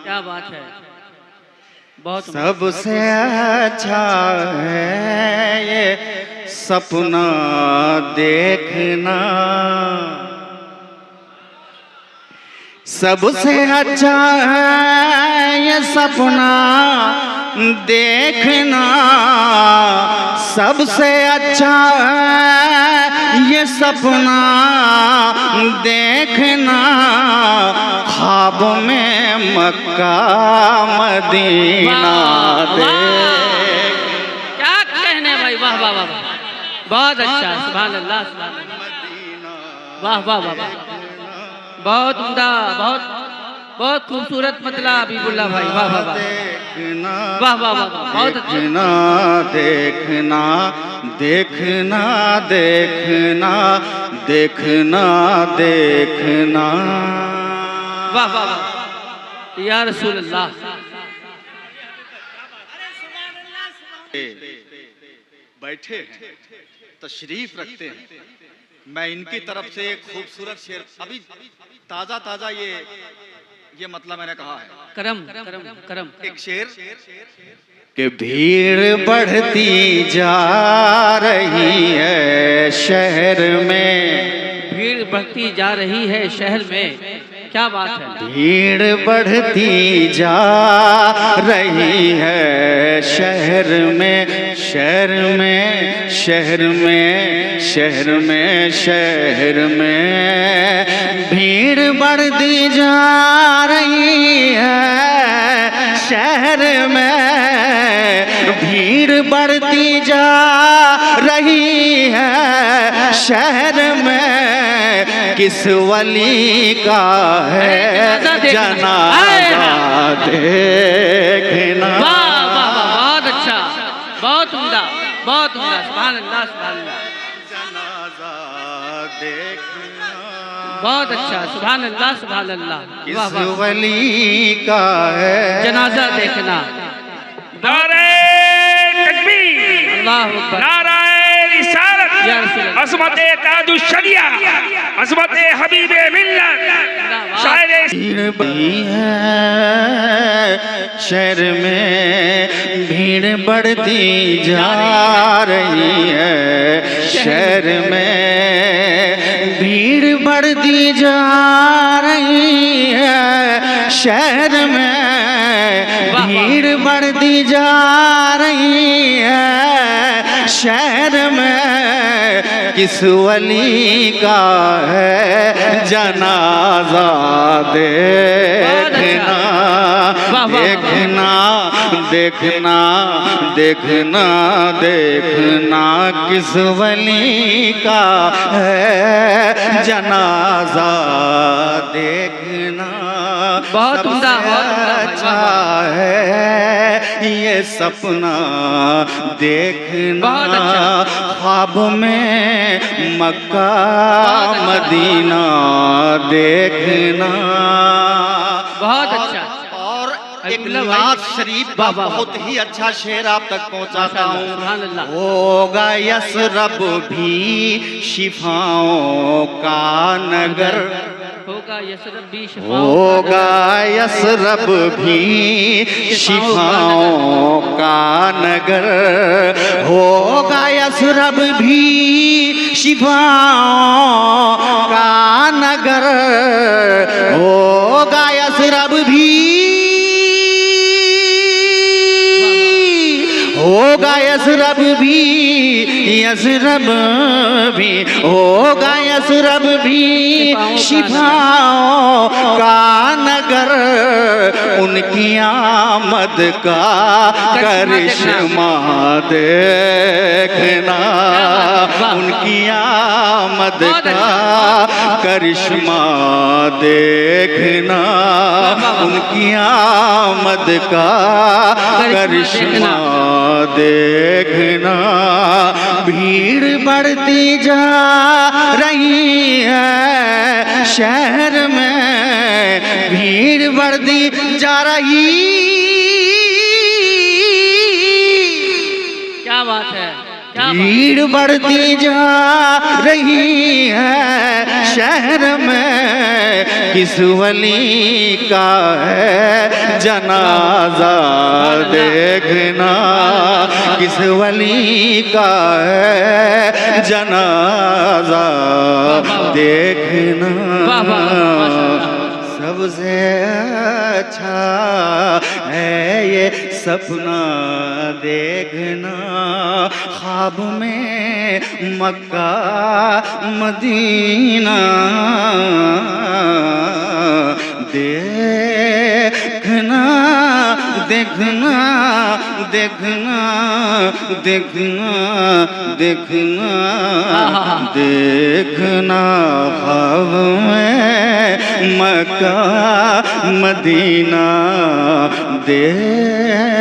क्या बात है, बहुत सबसे अच्छा है ये सपना देखना, सबसे अच्छा है ये सपना देखना, सबसे अच्छा है ये सपना देखना, ख्वाब में मक्का मदीना देख। क्या कहने भाई, वाह वाह वाह, बहुत अच्छा, सुभान अल्लाह, सुभान अल्लाह, वाह वाह वाह वाह, बहुत उम्दा, बहुत खूबसूरत मतला हबीबुल्लाह भाई, वाह वाह वाह, वाह वाह वाह, बहुत देखना देखना देखना देखना देखना देखना, वाह वाह वाह, या रसूल अल्लाह। बैठे हैं, तशरीफ रखते हैं, मैं इनकी तरफ से एक खूबसूरत शेर, अभी ताजा ताजा ये मतलब मैंने कहा है, करम करम करम, एक शेर कि भीड़ बढ़ती जा रही है शहर में, भीड़ बढ़ती जा रही है शहर में, क्या बात है, भीड़ बढ़ती जा रही है शहर में, शहर में शहर में शहर में शहर में, भीड़ बढ़ती जा रही है शहर में, भीड़ बढ़ती जा रही है शहर में, किस वली का है जनाजा देखना। वाह वाह वाह, बहुत अच्छा, बहुत उम्दा, बहुत उम्दा, सुभान अल्लाह, सुभान अल्लाह, जनाजा देखना, बहुत अच्छा, सुभान अल्लाह, सुभान अल्लाह, किस वाह वाह, वली का है जनाजा देखना, नारे तकबीर, अल्लाह अकबर, नाराए रिसालत, या रसूल अल्लाह, अज़मते ताजुश शरिया, अज़मते हबीबे मिल्लत, शायरे भीड़ बढ़ी है शहर में, भीड़ बढ़ती जा रही है शहर में, भीड़ बढ़ती जा रही है शहर में, भीड़ बढ़ती जा रही है शहर में, किस वली का है जनाजा देखना, देखना देखना देखना देखना, किस वली का है जनाजा देखना, बहुत उम्दा, बहुत उम्दा, अच्छा है ये सपना देखना, बहुत अच्छा, ख्वाब में मक्का बहुत अच्छा, मदीना देखना, बहुत अच्छा, और एक हबीबुल्लाह भाई, नात शरीफ का वाह, वाह, बहुत ही अच्छा शेर आप तक पहुंचाता माशाअल्लाह, हूँ। सुभान अल्लाह, होगा यसरब भी शिफाओं का नगर, होगा यसरब भी शिफाओं होगा यसरब भी शिफाओं का नगर, होगा यसरब भी शिफाओं का नगर, होगा यसरब भी, होगा यसरब भी, यसरब भी होगा, यसरब भी शिफाओं का नगर, उनकी आमद का करिश्मा देखना, उनकी आमद का करिश्मा देखना, उनकी आमद का करिश्मा देखना, भीड़ बढ़ती जा रही है शहर में, भीड़ बढ़ती जा रही, क्या बात है, क्या बात, भीड़ बढ़ती जा रही है शहर में, किस वली का है जनाजा देखना किस वली का है जनाजा देखना सबसे अच्छा है ये सपना देखना ख्वाब में मक्का मदीना देखना देखना देखना देखना देखना देखना ख्वाब में मक्का मदीना देखना